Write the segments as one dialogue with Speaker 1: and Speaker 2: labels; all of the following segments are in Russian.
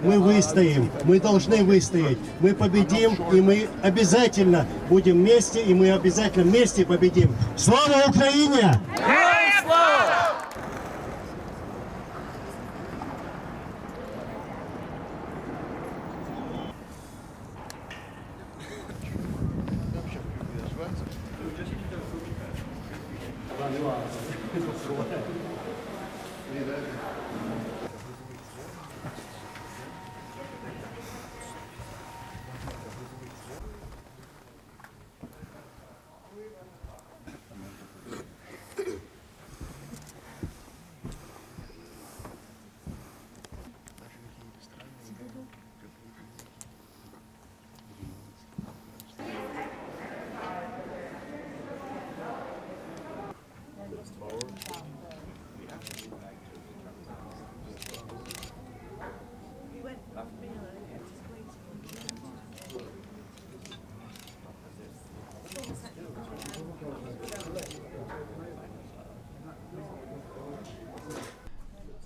Speaker 1: Мы выстоим, мы должны выстоять, мы победим, и мы обязательно будем вместе, и мы обязательно вместе победим. Слава Украине!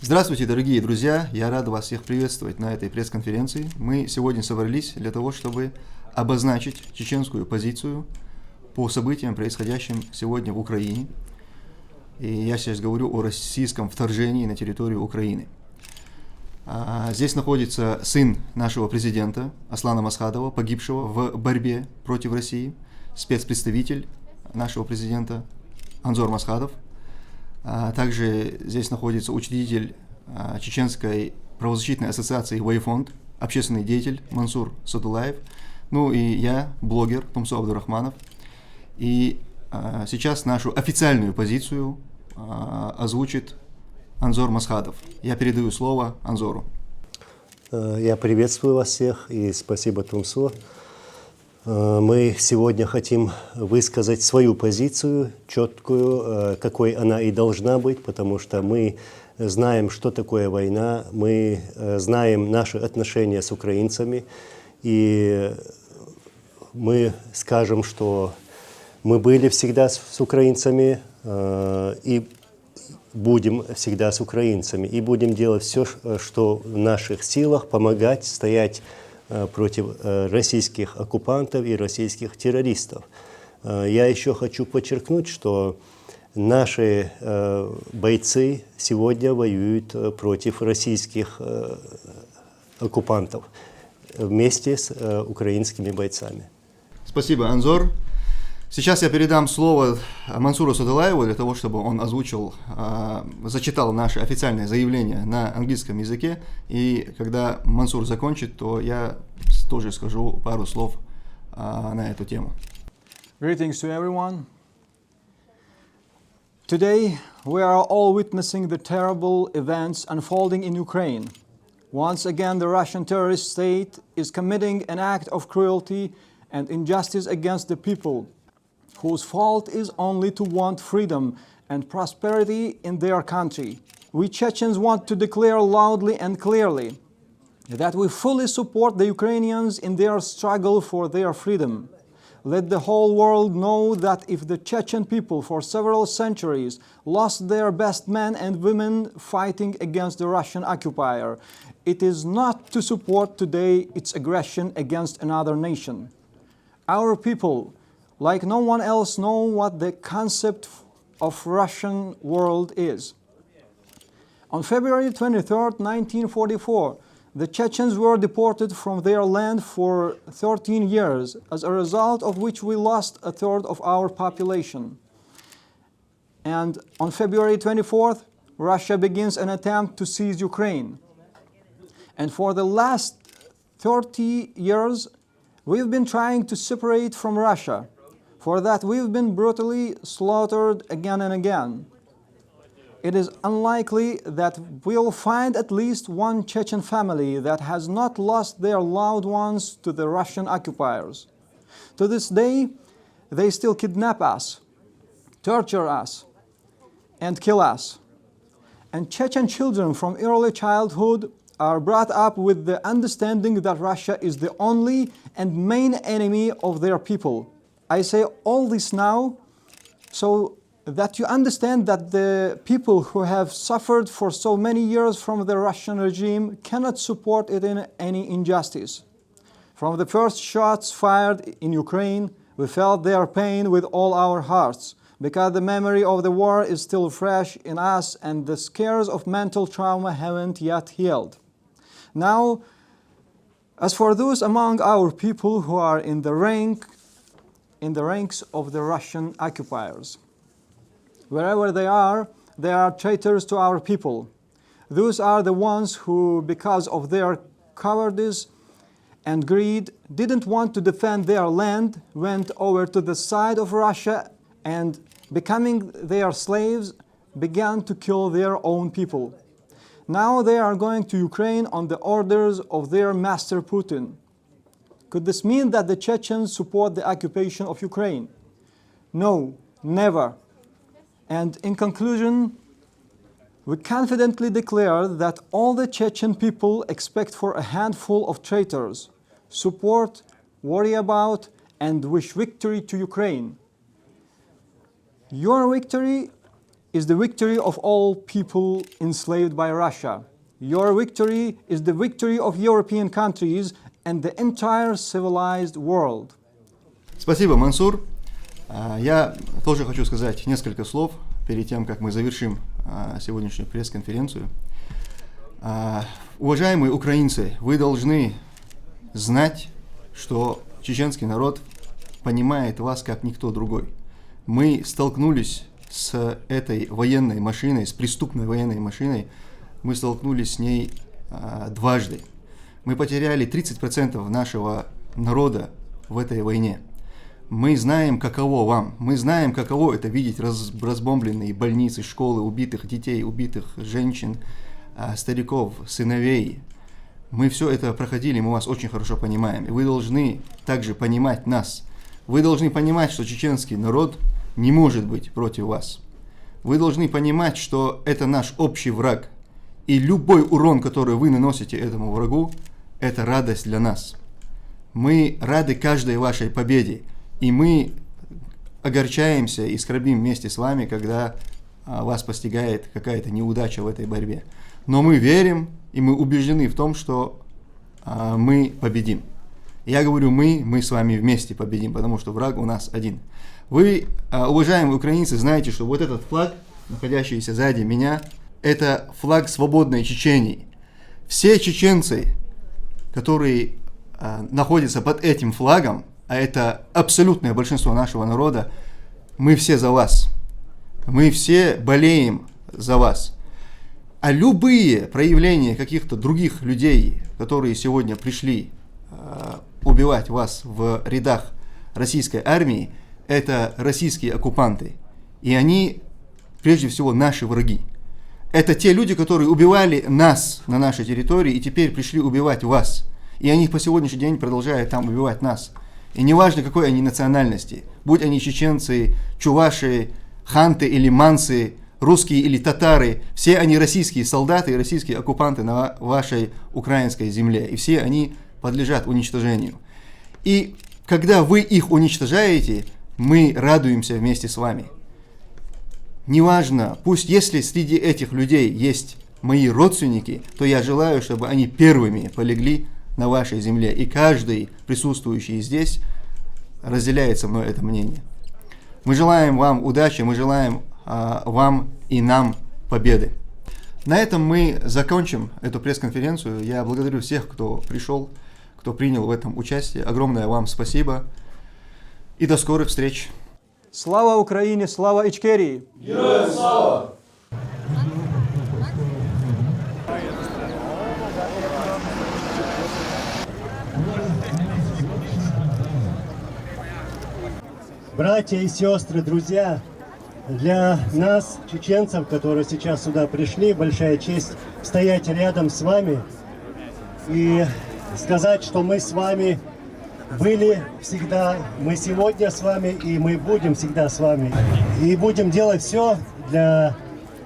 Speaker 2: Здравствуйте, дорогие друзья! Я рад вас всех приветствовать на этой пресс-конференции. Мы сегодня собрались для того, чтобы обозначить чеченскую позицию по событиям, происходящим сегодня в Украине. И я сейчас говорю о российском вторжении на территорию Украины. Здесь находится сын нашего президента Аслана Масхадова, погибшего в борьбе против России, спецпредставитель нашего президента Анзор Масхадов. Также здесь находится учредитель Чеченской правозащитной ассоциации «Вайфонд», общественный деятель Мансур Садулаев, ну и я, блогер Тумсо Абдурахманов. И сейчас нашу официальную позицию озвучит Анзор Масхадов. Я передаю слово Анзору.
Speaker 1: Я приветствую вас всех и спасибо, Тумсо. Мы сегодня хотим высказать свою позицию, четкую, какой она и должна быть, потому что мы знаем, что такое война, мы знаем наши отношения с украинцами, и мы скажем, что мы были всегда с украинцами и будем всегда с украинцами, и будем делать все, что в наших силах, помогать, стоять против российских оккупантов и российских террористов. Я еще хочу подчеркнуть, что наши бойцы сегодня воюют против российских оккупантов вместе с украинскими бойцами.
Speaker 2: Спасибо, Анзор. Сейчас я передам слово Мансуру Садулаеву для того, чтобы он озвучил, зачитал наше официальное заявление на английском языке. И когда Мансур закончит, то я тоже скажу пару слов на эту тему.
Speaker 3: Greetings to everyone. Today we are all witnessing the terrible events unfolding in Ukraine. Once again, the Russian terrorist state is committing an act of cruelty and injustice against the people, whose fault is only to want freedom and prosperity in their country. We Chechens want to declare loudly and clearly that we fully support the Ukrainians in their struggle for their freedom. Let the whole world know that if the Chechen people for several centuries lost their best men and women fighting against the Russian occupier, it is not to support today its aggression against another nation. Our people, like no one else, know what the concept of Russian world is. On February 23, 1944, the Chechens were deported from their land for 13 years, as a result of which we lost a third of our population. And on February 24th, Russia begins an attempt to seize Ukraine. And for the last 30 years, we've been trying to separate from Russia. For that, we've been brutally slaughtered again and again. It is unlikely that we'll find at least one Chechen family that has not lost their loved ones to the Russian occupiers. To this day, they still kidnap us, torture us, and kill us. And Chechen children from early childhood are brought up with the understanding that Russia is the only and main enemy of their people. I say all this now so that you understand that the people who have suffered for so many years from the Russian regime cannot support it in any injustice. From the first shots fired in Ukraine, we felt their pain with all our hearts, because the memory of the war is still fresh in us and the scars of mental trauma haven't yet healed. Now, as for those among our people who are in the ranks of the Russian occupiers, wherever they are traitors to our people. Those are the ones who, because of their cowardice and greed, didn't want to defend their land, went over to the side of Russia and, becoming their slaves, began to kill their own people. Now they are going to Ukraine on the orders of their master Putin. Could this mean that the Chechens support the occupation of Ukraine? No, never. And in conclusion, we confidently declare that all the Chechen people expect for a handful of traitors, support, worry about, and wish victory to Ukraine. Your victory is the victory of all people enslaved by Russia. Your victory is the victory of European countries and the entire civilized world.
Speaker 2: Спасибо, Мансур. Я тоже хочу сказать несколько слов перед тем, как мы завершим сегодняшнюю пресс-конференцию. Уважаемые украинцы, вы должны знать, что чеченский народ понимает вас как никто другой. Мы столкнулись с этой военной машиной, с преступной военной машиной, мы столкнулись с ней дважды. Мы потеряли 30% нашего народа в этой войне. Мы знаем, каково вам. Мы знаем, каково это видеть разбомбленные больницы, школы, убитых детей, убитых женщин, стариков, сыновей. Мы все это проходили, мы вас очень хорошо понимаем. И вы должны также понимать нас. Вы должны понимать, что чеченский народ не может быть против вас. Вы должны понимать, что это наш общий враг. И любой урон, который вы наносите этому врагу, это радость для нас. Мы рады каждой вашей победе. И мы огорчаемся и скорбим вместе с вами, когда вас постигает какая-то неудача в этой борьбе. Но мы верим и мы убеждены в том, что мы победим. Я говорю мы с вами вместе победим, потому что враг у нас один. Вы, уважаемые украинцы, знаете, что вот этот флаг, находящийся сзади меня, это флаг свободной Чечении. Все чеченцы, которые находятся под этим флагом, а это абсолютное большинство нашего народа, мы все за вас. Мы все болеем за вас. А любые проявления каких-то других людей, которые сегодня пришли убивать вас в рядах российской армии, это российские оккупанты. И они, прежде всего, наши враги. Это те люди, которые убивали нас на нашей территории и теперь пришли убивать вас. И они по сегодняшний день продолжают там убивать нас. И неважно, какой они национальности, будь они чеченцы, чуваши, ханты или мансы, русские или татары, все они российские солдаты и российские оккупанты на вашей украинской земле. И все они подлежат уничтожению. И когда вы их уничтожаете, мы радуемся вместе с вами. Неважно, пусть если среди этих людей есть мои родственники, то я желаю, чтобы они первыми полегли на вашей земле. И каждый присутствующий здесь разделяет со мной это мнение. Мы желаем вам удачи, мы желаем вам и нам победы. На этом мы закончим эту пресс-конференцию. Я благодарю всех, кто пришел, кто принял в этом участие. Огромное вам спасибо. И до скорых встреч.
Speaker 3: Слава Украине, слава Ичкерии!
Speaker 4: Героям слава!
Speaker 1: Братья и сестры, друзья, для нас, чеченцев, которые сейчас сюда пришли, большая честь стоять рядом с вами и сказать, что мы с вами были всегда, мы сегодня с вами и мы будем всегда с вами. И будем делать все для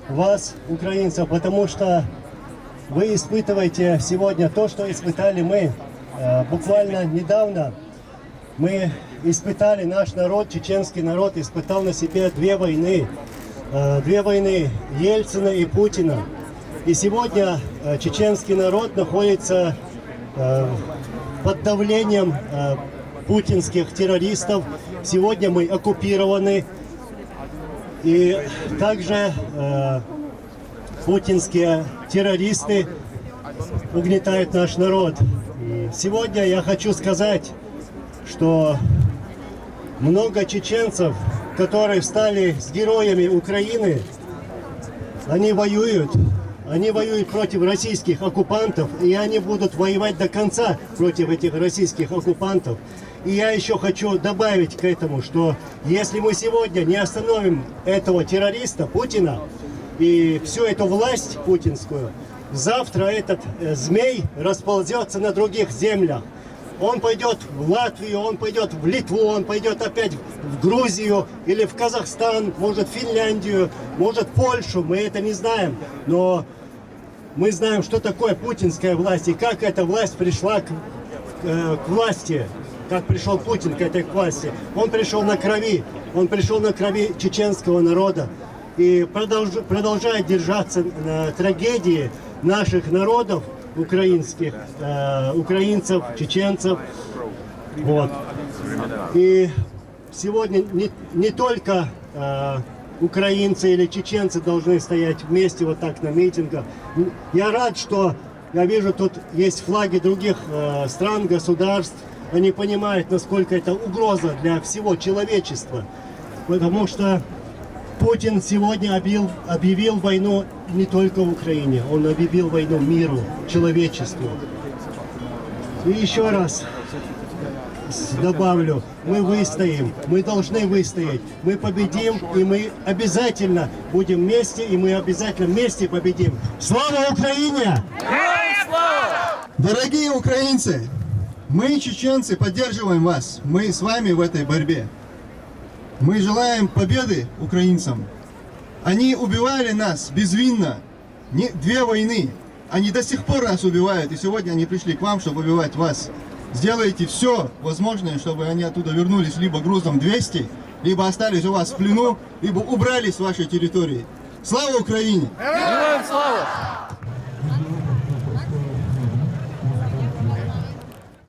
Speaker 1: вас, украинцев, потому что вы испытываете сегодня то, что испытали мы. Буквально недавно мы испытали, наш народ, чеченский народ, испытал на себе две войны. Две войны Ельцина и Путина. И сегодня чеченский народ находится под давлением путинских террористов. Сегодня мы оккупированы. И также путинские террористы угнетают наш народ. И сегодня я хочу сказать, что много чеченцев, которые стали с героями Украины, они воюют против российских оккупантов, и они будут воевать до конца против этих российских оккупантов. И я еще хочу добавить к этому, что если мы сегодня не остановим этого террориста Путина и всю эту власть путинскую, завтра этот змей расползется на других землях. Он пойдет в Латвию, он пойдет в Литву, он пойдет опять в Грузию или в Казахстан, может в Финляндию, может в Польшу, мы это не знаем. Но мы знаем, что такое путинская власть и как эта власть пришла к власти, как пришел Путин к этой власти. Он пришел на крови чеченского народа и продолжает держаться на трагедии наших народов, украинских, украинцев, чеченцев. Вот. И сегодня не только украинцы или чеченцы должны стоять вместе вот так на митингах. Я рад, что я вижу, тут есть флаги других стран, государств. Они понимают, насколько это угроза для всего человечества. Потому что Путин сегодня объявил войну не только Украине, он объявил войну миру, человечеству. И еще раз добавлю, мы выстоим, мы должны выстоять, мы победим, и мы обязательно будем вместе, и мы обязательно вместе победим. Слава Украине!
Speaker 2: Дорогие украинцы, мы, чеченцы, поддерживаем вас. Мы с вами в этой борьбе. Мы желаем победы украинцам. Они убивали нас безвинно. Две войны. Они до сих пор нас убивают. И сегодня они пришли к вам, чтобы убивать вас. Сделайте все возможное, чтобы они оттуда вернулись либо грузом 200, либо остались у вас в плену, либо убрались с вашей территории. Слава Украине!
Speaker 4: Героям слава!